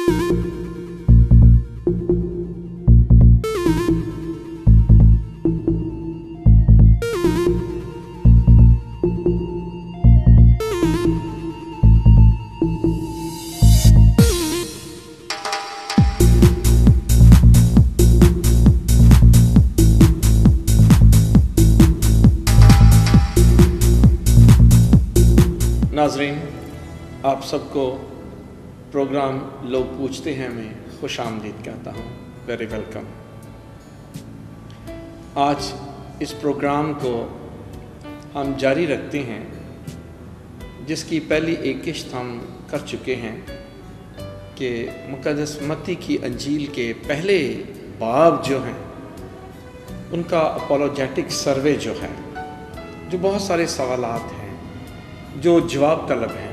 नाज़रीन, आप सबको प्रोग्राम लोग पूछते हैं मैं खुश आमदीद कहता हूँ, वेरी वेलकम। आज इस प्रोग्राम को हम जारी रखते हैं जिसकी पहली एक किश्त हम कर चुके हैं कि मुक़द्दस मत्ती की अंजील के पहले बाब जो हैं उनका अपोलोजेटिक सर्वे जो है, जो बहुत सारे सवालात हैं जो जवाब तलब हैं,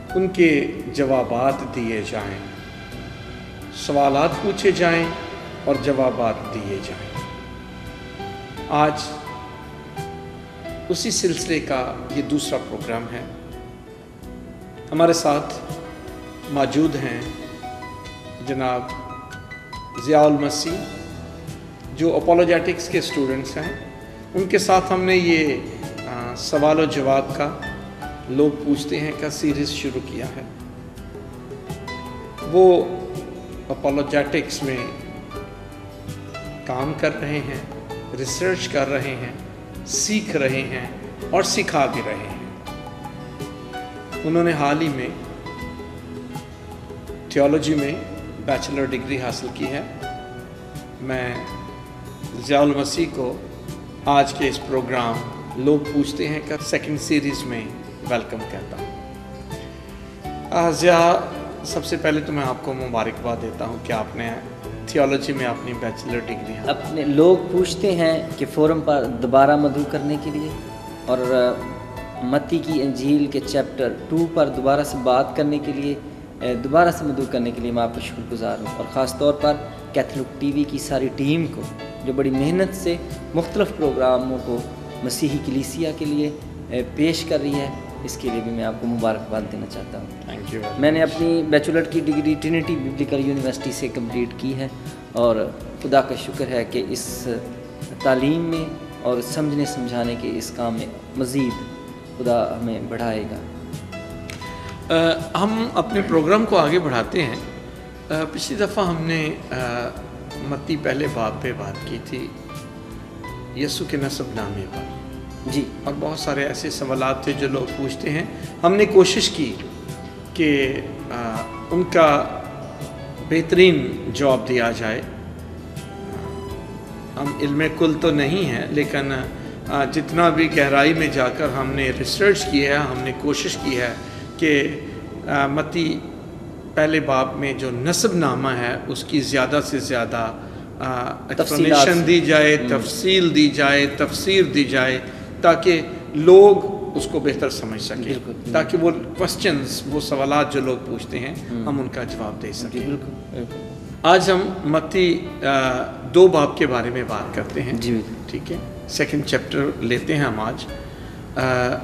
उनके जवाबात दिए जाएं, सवालात पूछे जाएं और जवाबात दिए जाएं। आज उसी सिलसिले का ये दूसरा प्रोग्राम है। हमारे साथ मौजूद हैं जनाब ज़ियाउल मसीह जो अपोलोजेटिक्स के स्टूडेंट्स हैं। उनके साथ हमने ये सवाल और जवाब का लोग पूछते हैं का सीरीज़ शुरू किया है। वो अपोलोजेटिक्स में काम कर रहे हैं, रिसर्च कर रहे हैं, सीख रहे हैं और सिखा भी रहे हैं। उन्होंने हाल ही में थियोलॉजी में बैचलर डिग्री हासिल की है। मैं ज़ियाउल मसीह को आज के इस प्रोग्राम लोग पूछते हैं का सेकंड सीरीज़ में वेलकम कहता हूँ। ज़िया, सबसे पहले तो मैं आपको मुबारकबाद देता हूँ कि आपने थियोलॉजी में अपनी बैचलर डिग्री अपने लोग पूछते हैं कि फोरम पर दोबारा मदऊ करने के लिए और मत्ती की अंजील के चैप्टर 2 पर दोबारा से बात करने के लिए, दोबारा से मदऊ करने के लिए मैं आपका शुक्रगुज़ार हूँ। और ख़ास तौर पर कैथलिक टीवी की सारी टीम को जो बड़ी मेहनत से मुख्तलिफ़ प्रोग्रामों को मसीही कलीसिया के लिए पेश कर रही है, इसके लिए भी मैं आपको मुबारकबाद देना चाहता हूँ। Thank you. मैंने अपनी बैचलर की डिग्री ट्रिनिटी बिब्लिकल यूनिवर्सिटी से कंप्लीट की है और खुदा का शुक्र है कि इस तालीम में और समझने समझाने के इस काम में मज़ीद खुदा हमें बढ़ाएगा। हम अपने प्रोग्राम को आगे बढ़ाते हैं। पिछली दफ़ा हमने मत्ती पहले बाब पे बात की थी, यीशु के नस्ब नामे पर जी, और बहुत सारे ऐसे सवालात थे जो लोग पूछते हैं। हमने कोशिश की कि उनका बेहतरीन जवाब दिया जाए। हम इल्म कुल तो नहीं हैं, लेकिन जितना भी गहराई में जाकर हमने रिसर्च की है, हमने कोशिश की है कि मत्ती पहले बाब में जो नस्ब नामा है उसकी ज़्यादा से ज़्यादा एक्सप्लेनेशन दी जाए, तफसील दी जाए, तफसीर दी जाए, ताकि लोग उसको बेहतर समझ सकें, ताकि वो क्वेश्चंस, वो सवालात जो लोग पूछते हैं हम उनका जवाब दे सकें। बिल्कुल। आज हम मत्ती 2 बाब के बारे में बात करते हैं। जी ठीक है। सेकंड चैप्टर लेते हैं हम आज,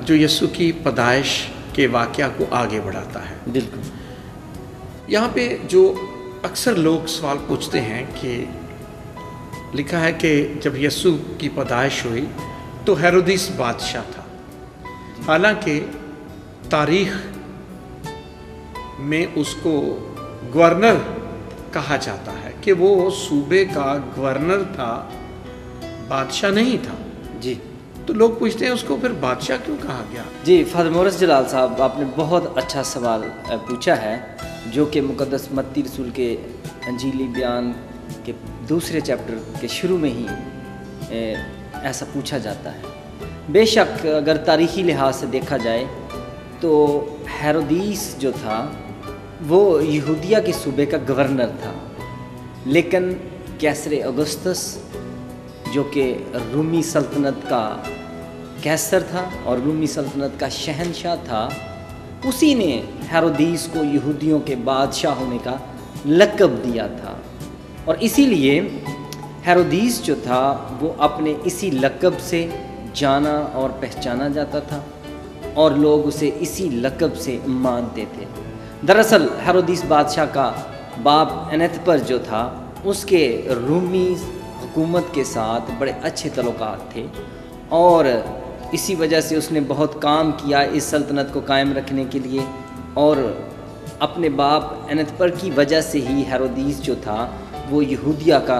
जो यीशु की पैदाइश के वाक़या को आगे बढ़ाता है। बिल्कुल। यहाँ पे जो अक्सर लोग सवाल पूछते हैं कि लिखा है कि जब यीशु की पैदाइश हुई तो हेरोदिस बादशाह था। हालांकि तारीख़ में उसको गवर्नर कहा जाता है कि वो सूबे का गवर्नर था, बादशाह नहीं था। जी, तो लोग पूछते हैं उसको फिर बादशाह क्यों कहा गया? जी, फादर मोरस जलाल साहब, आपने बहुत अच्छा सवाल पूछा है, जो कि मुक़द्दस मत्ती रसूल के अंजीली बयान के दूसरे चैप्टर के शुरू में ही ऐसा पूछा जाता है। बेशक अगर तारीख़ी लिहाज से देखा जाए तो हेरोदिस जो था वो यहूदिया के सूबे का गवर्नर था, लेकिन कैसर अगस्तस जो कि रूमी सल्तनत का कैसर था और रूमी सल्तनत का शहनशाह था, उसी ने हेरोदिस को यहूदियों के बादशाह होने का लक़ब दिया था। और इसीलिए हेरोदिस जो था वो अपने इसी लक़ब से जाना और पहचाना जाता था और लोग उसे इसी लक़ब से मानते थे। दरअसल हेरोदिस बादशाह का बाप एनेतपर जो था उसके रूमी हुकूमत के साथ बड़े अच्छे तल्लुकात थे और इसी वजह से उसने बहुत काम किया इस सल्तनत को कायम रखने के लिए। और अपने बाप एनेतपर की वजह से ही हेरोदिस जो था वो यहूदिया का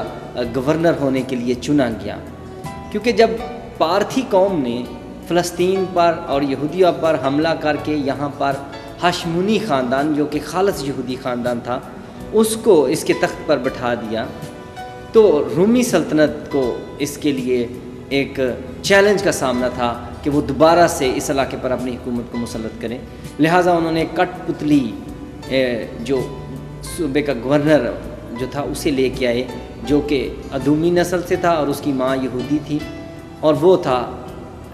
गवर्नर होने के लिए चुना गया, क्योंकि जब पारथी कौम ने फ़लस्तीन पर और यहूदिया पर हमला करके यहाँ पर हाशमुनी ख़ानदान जो कि खालस यहूदी ख़ानदान था उसको इसके तख्त पर बैठा दिया, तो रूमी सल्तनत को इसके लिए एक चैलेंज का सामना था कि वो दोबारा से इस इलाके पर अपनी हुकूमत को मुसल्लत करें। लिहाजा उन्होंने कठपुतली जो सूबे का गवर्नर जो था उसे लेके आए, जो कि अदूमी नस्ल से था और उसकी माँ यहूदी थी, और वो था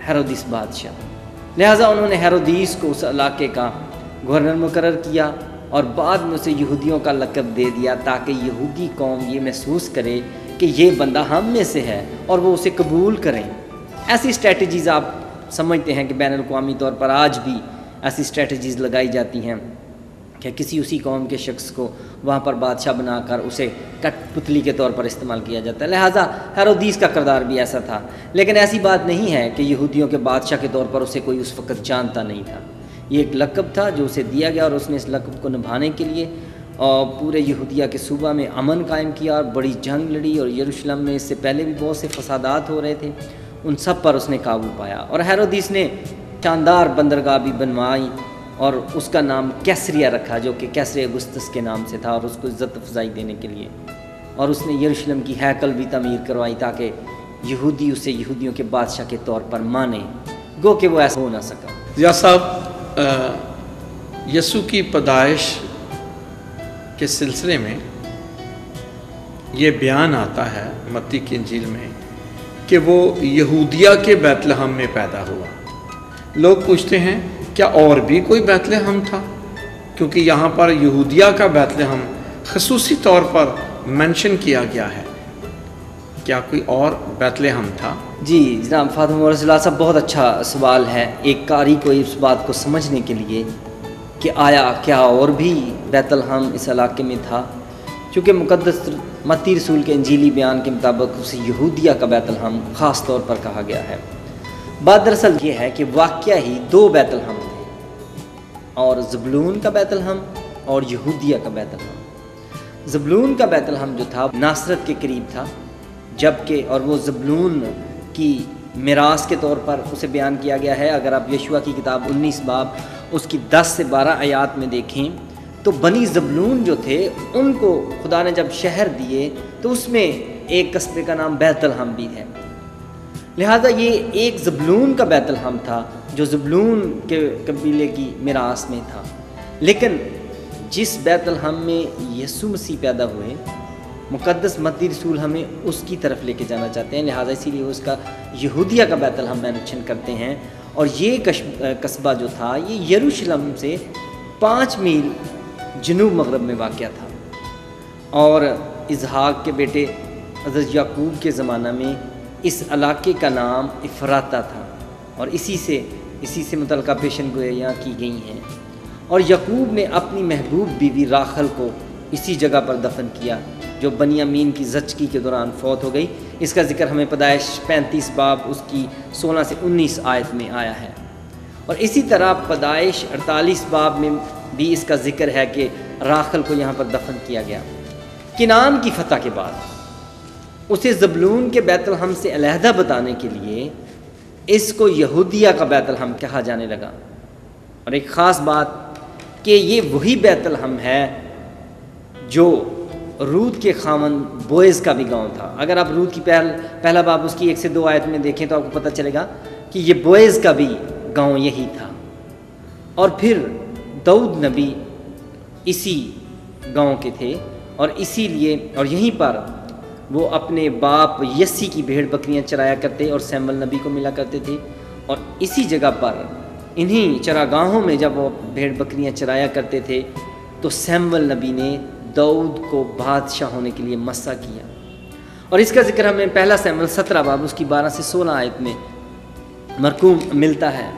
हेरोदिस बादशाह। लिहाजा उन्होंने हेरोदिस को उस इलाके का गवर्नर मुकर्रर किया और बाद में उसे यहूदियों का लक़ब दे दिया, ताकि यहूदी कौम ये महसूस करे कि ये बंदा हम में से है और वो उसे कबूल करें। ऐसी स्ट्रेटजीज़ आप समझते हैं कि बैनुल-अक़वामी तौर पर आज भी ऐसी स्ट्रेटजीज़ लगाई जाती हैं कि किसी उसी कौम के शख्स को वहाँ पर बादशाह बनाकर उसे कठपुतली के तौर पर इस्तेमाल किया जाता है। लिहाजा हेरोदिस का किरदार भी ऐसा था, लेकिन ऐसी बात नहीं है कि यहूदियों के बादशाह के तौर पर उसे कोई उस वक़्त जानता नहीं था। ये एक लक़ब था जो उसे दिया गया और उसने इस लक़ब को निभाने के लिए और पूरे यहूदिया के सूबा में अमन कायम किया और बड़ी जंग लड़ी, और यरूशलेम में इससे पहले भी बहुत से फसादात हो रहे थे, उन सब पर उसने काबू पाया। और हेरोदिस ने शानदार बंदरगाह भी बनवाई और उसका नाम कैसरिया रखा, जो कि कैसर अगुस्तस के नाम से था, और उसको इज़्ज़त अफजाई देने के लिए। और उसने यरूशलेम की हैकल भी तमीर करवाई ताकि यहूदी उसे यहूदियों के बादशाह के तौर पर माने, गो कि वो ऐसा हो ना सका। या साहब, यसू की पैदाइश के सिलसिले में ये बयान आता है मत्ती की इंजील में कि वो यहूदिया के बैतलहम में पैदा हुआ। लोग पूछते हैं क्या और भी कोई बैतलहम था, क्योंकि यहाँ पर यहूदिया का बैतलहम खसूसी तौर पर मेंशन किया गया है। क्या कोई और बैतलहम था? जी जनाब फातिमा रज़ियल्लाहु साहब, बहुत अच्छा सवाल है एक कारी को इस बात को समझने के लिए कि आया क्या और भी बैतलहम इस इलाके में था, चूँकि मुक़द्दस मत्ती रसूल के इंजीली बयान के मुताबिक उसे यहूदिया का बैतलहम ख़ास तौर पर कहा गया है। बात दरअसल ये है कि वाक़या ही दो बैतलहम थे, और ज़बूलून का बैतलहम और यहूदिया का बैतलहम। ज़बूलून का बैतलहम जो था नासरत के करीब था, जबकि और वो ज़बूलून की मिरास के तौर पर उसे बयान किया गया है। अगर आप यशुआ की किताब 19 बाब उसकी 10 से 12 आयात में देखें तो बनी ज़बूलून जो थे उनको खुदा ने जब शहर दिए तो उसमें एक कस्बे का नाम बैतलहम भी है। लिहाजा ये एक ज़बूलून का बैतलहम था जो ज़बूलून के कबीले की मिरास में था। लेकिन जिस बैतलहम में यीशु मसीह पैदा हुए, मुक़द्दस मत्ती रसूल हमें उसकी तरफ लेके जाना चाहते हैं, लिहाजा इसीलिए उसका यहूदिया का बैतलहम मेंशन करते हैं। और ये कस्बा जो था ये यरूशलेम से 5 मील जनूब मगरब में वाक़या था, और इसहाक के बेटे हज़रत याकूब के ज़माना में इस इलाके का नाम इफ़राता था, और इसी से मुतल्लिक़ा पेशन गोइयाँ की गई हैं। और याकूब ने अपनी महबूब बीवी राखल को इसी जगह पर दफन किया जो बनियामीन की ज़चगी के दौरान फौत हो गई। इसका ज़िक्र हमें पैदाइश 35 बाब उसकी 16 से 19 आयत में आया है। और इसी तरह पैदाइश 48 बाब में भी इसका ज़िक्र है कि राखल को यहाँ पर दफन किया गया। किनान की फ़तह के बाद उसे ज़बूलून के बैतलहम से अलहदा बताने के लिए इसको यहूदिया का बैतलहम कहा जाने लगा। और एक ख़ास बात कि ये वही बैतलहम है जो रूत के खामन बोएज़ का भी गांव था। अगर आप रूत की पहला बाब उसकी 1 से 2 आयत में देखें तो आपको पता चलेगा कि ये बोएज़ का भी गांव यही था। और फिर दाऊद नबी इसी गांव के थे, और इसीलिए और यहीं पर वो अपने बाप यस्सी की भेड़ बकरियां चराया करते और सैमुअल नबी को मिला करते थे। और इसी जगह पर इन्हीं चरागाहों में जब वो भेड़ बकरियां चराया करते थे तो सैमुअल नबी ने दाऊद को बादशाह होने के लिए मस्सा किया। और इसका जिक्र हमें पहला सैमुअल 17 बाब उसकी 12 से 16 आयत में मरकूम मिलता है।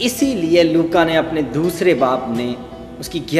इसीलिए लूका ने अपने दूसरे बाब में اس کی